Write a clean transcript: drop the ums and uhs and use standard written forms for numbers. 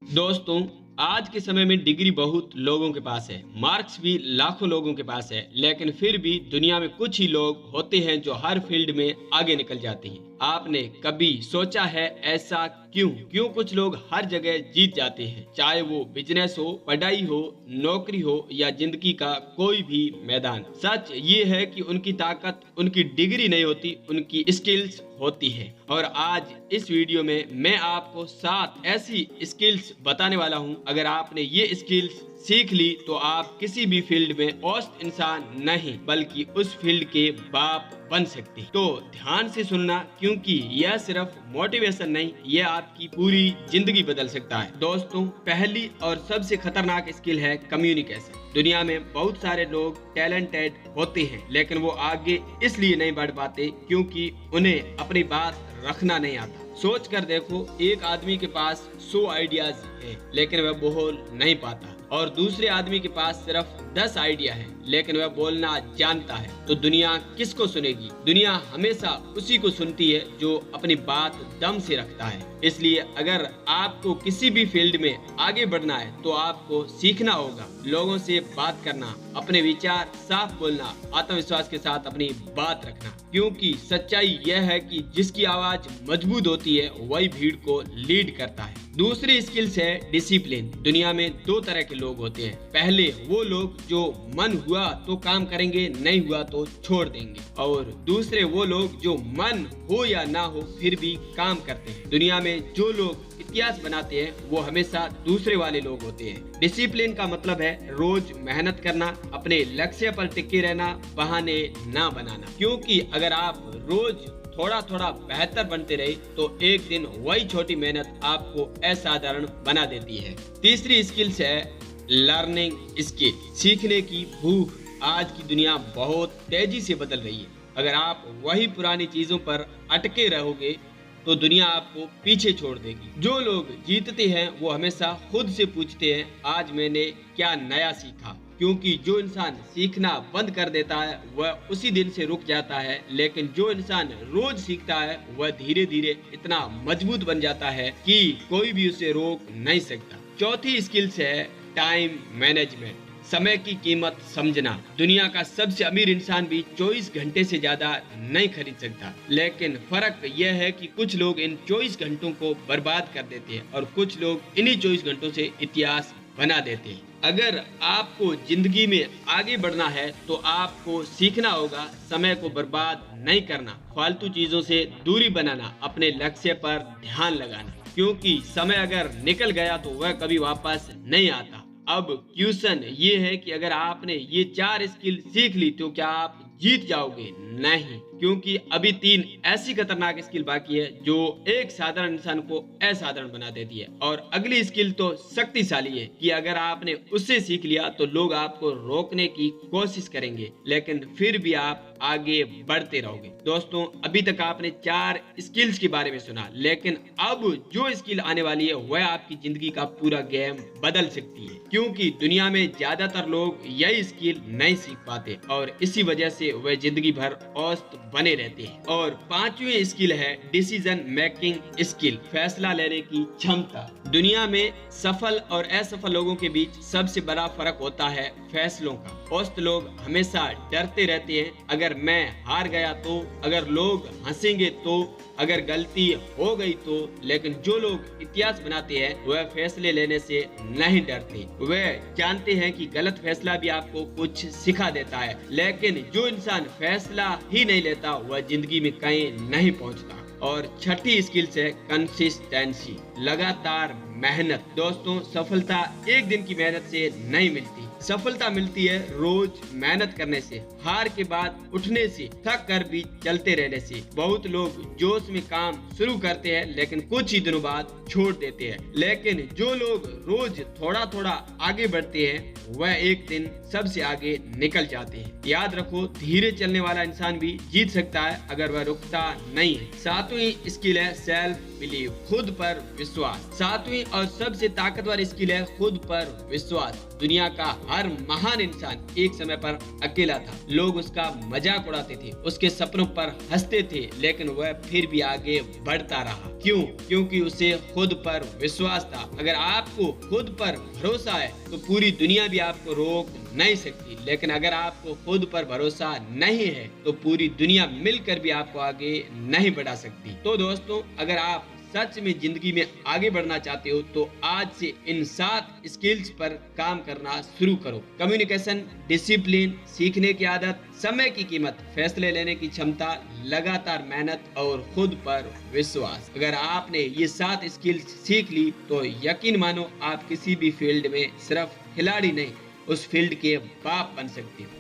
दोस्तों, आज के समय में डिग्री बहुत लोगों के पास है, मार्क्स भी लाखों लोगों के पास है, लेकिन फिर भी दुनिया में कुछ ही लोग होते हैं जो हर फील्ड में आगे निकल जाते हैं। आपने कभी सोचा है ऐसा क्यों? क्यों कुछ लोग हर जगह जीत जाते हैं, चाहे वो बिजनेस हो, पढ़ाई हो, नौकरी हो या जिंदगी का कोई भी मैदान। सच ये है कि उनकी ताकत उनकी डिग्री नहीं होती, उनकी स्किल्स होती है। और आज इस वीडियो में मैं आपको 7 ऐसी स्किल्स बताने वाला हूँ। अगर आपने ये स्किल्स सीख ली तो आप किसी भी फील्ड में औसत इंसान नहीं बल्कि उस फील्ड के बाप बन सकते हैं। तो ध्यान से सुनना, क्योंकि यह सिर्फ मोटिवेशन नहीं, यह आपकी पूरी जिंदगी बदल सकता है। दोस्तों, पहली और सबसे खतरनाक स्किल है कम्युनिकेशन। दुनिया में बहुत सारे लोग टैलेंटेड होते हैं, लेकिन वो आगे इसलिए नहीं बढ़ पाते क्योंकि उन्हें अपनी बात रखना नहीं आता। सोच कर देखो, एक आदमी के पास 100 आइडियाज हैं, लेकिन वह बोल नहीं पाता, और दूसरे आदमी के पास सिर्फ 10 आइडिया है, लेकिन वह बोलना जानता है। तो दुनिया किसको सुनेगी? दुनिया हमेशा उसी को सुनती है जो अपनी बात दम से रखता है। इसलिए अगर आपको किसी भी फील्ड में आगे बढ़ना है तो आपको सीखना होगा लोगों से बात करना, अपने विचार साफ बोलना, आत्मविश्वास के साथ अपनी बात रखना, क्योंकि सच्चाई यह है कि जिसकी आवाज मजबूत होती है वही भीड़ को लीड करता है। दूसरी स्किल्स है डिसिप्लिन। दुनिया में 2 तरह के लोग होते हैं। पहले वो लोग जो मन हुआ तो काम करेंगे, नहीं हुआ तो छोड़ देंगे, और दूसरे वो लोग जो मन हो या ना हो फिर भी काम करते हैं। दुनिया में जो लोग इतिहास बनाते हैं वो हमेशा दूसरे वाले लोग होते हैं। डिसिप्लिन का मतलब है रोज मेहनत करना, अपने लक्ष्य पर टिके रहना, बहाने ना बनाना, क्योंकि अगर आप रोज थोड़ा थोड़ा बेहतर बनते रहे तो एक दिन वही छोटी मेहनत आपको असाधारण बना देती है। तीसरी स्किल्स है लर्निंग स्किल, सीखने की भूख। आज की दुनिया बहुत तेजी से बदल रही है। अगर आप वही पुरानी चीजों पर अटके रहोगे तो दुनिया आपको पीछे छोड़ देगी। जो लोग जीतते हैं वो हमेशा खुद से पूछते हैं, आज मैंने क्या नया सीखा? क्योंकि जो इंसान सीखना बंद कर देता है वह उसी दिन से रुक जाता है, लेकिन जो इंसान रोज सीखता है वह धीरे धीरे इतना मजबूत बन जाता है कि कोई भी उसे रोक नहीं सकता। चौथी स्किल्स है टाइम मैनेजमेंट, समय की कीमत समझना। दुनिया का सबसे अमीर इंसान भी 24 घंटे से ज्यादा नहीं खरीद सकता, लेकिन फर्क यह है कि कुछ लोग इन 24 घंटों को बर्बाद कर देते हैं और कुछ लोग इन्हीं 24 घंटों से इतिहास बना देते हैं। अगर आपको जिंदगी में आगे बढ़ना है तो आपको सीखना होगा समय को बर्बाद नहीं करना, फालतू चीजों से दूरी बनाना, अपने लक्ष्य पर ध्यान लगाना, क्योंकि समय अगर निकल गया तो वह कभी वापस नहीं आता। अब क्वेश्चन ये है कि अगर आपने ये 4 स्किल सीख ली तो क्या आप जीत जाओगे? नहीं, क्योंकि अभी 3 ऐसी खतरनाक स्किल बाकी है जो एक साधारण इंसान को असाधारण बना देती है। और अगली स्किल तो शक्तिशाली है कि अगर आपने उससे सीख लिया तो लोग आपको रोकने की कोशिश करेंगे, लेकिन फिर भी आप आगे बढ़ते रहोगे। दोस्तों, अभी तक आपने 4 स्किल्स के बारे में सुना, लेकिन अब जो स्किल आने वाली है वह आपकी जिंदगी का पूरा गेम बदल सकती है, क्योंकि दुनिया में ज्यादातर लोग यही स्किल नहीं सीख पाते और इसी वजह से वह जिंदगी भर औसत बने रहते हैं। और 5वीं स्किल है डिसीजन मेकिंग स्किल, फैसला लेने की क्षमता। दुनिया में सफल और असफल लोगों के बीच सबसे बड़ा फर्क होता है फैसलों का। औसत लोग हमेशा डरते रहते हैं, अगर मैं हार गया तो, अगर लोग हंसेंगे तो, अगर गलती हो गई तो, लेकिन जो लोग इतिहास बनाते हैं वह फैसले लेने से नहीं डरते। वह जानते हैं कि गलत फैसला भी आपको कुछ सिखा देता है, लेकिन जो इंसान फैसला ही नहीं लेता वह जिंदगी में कहीं नहीं पहुंचता। और 6ठी स्किल्स है कंसिस्टेंसी, लगातार मेहनत। दोस्तों, सफलता एक दिन की मेहनत से नहीं मिलती, सफलता मिलती है रोज मेहनत करने से, हार के बाद उठने से, थक कर भी चलते रहने से। बहुत लोग जोश में काम शुरू करते हैं लेकिन कुछ ही दिनों बाद छोड़ देते हैं, लेकिन जो लोग रोज थोड़ा थोड़ा आगे बढ़ते हैं वह एक दिन सबसे आगे निकल जाते हैं। याद रखो, धीरे चलने वाला इंसान भी जीत सकता है अगर वह रुकता नहीं है। 7वीं स्किल है सेल्फ बिलीव, खुद पर विश्वास। 7वीं और सबसे ताकतवर स्किल है खुद पर विश्वास। दुनिया का हर महान इंसान एक समय पर अकेला था, लोग उसका मजाक उड़ाते थे, उसके सपनों पर हंसते थे, लेकिन वह फिर भी आगे बढ़ता रहा। क्यों? क्योंकि उसे खुद पर विश्वास था। अगर आपको खुद पर भरोसा है तो पूरी दुनिया भी आपको रोक नहीं सकती, लेकिन अगर आपको खुद पर भरोसा नहीं है तो पूरी दुनिया मिलकर भी आपको आगे नहीं बढ़ा सकती। तो दोस्तों, अगर आप सच में जिंदगी में आगे बढ़ना चाहते हो तो आज से इन 7 स्किल्स पर काम करना शुरू करो। कम्युनिकेशन, डिसिप्लिन, सीखने की आदत, समय की कीमत, फैसले लेने की क्षमता, लगातार मेहनत और खुद पर विश्वास। अगर आपने ये 7 स्किल्स सीख ली तो यकीन मानो आप किसी भी फील्ड में सिर्फ खिलाड़ी नहीं, उस फील्ड के बाप बन सकते हो।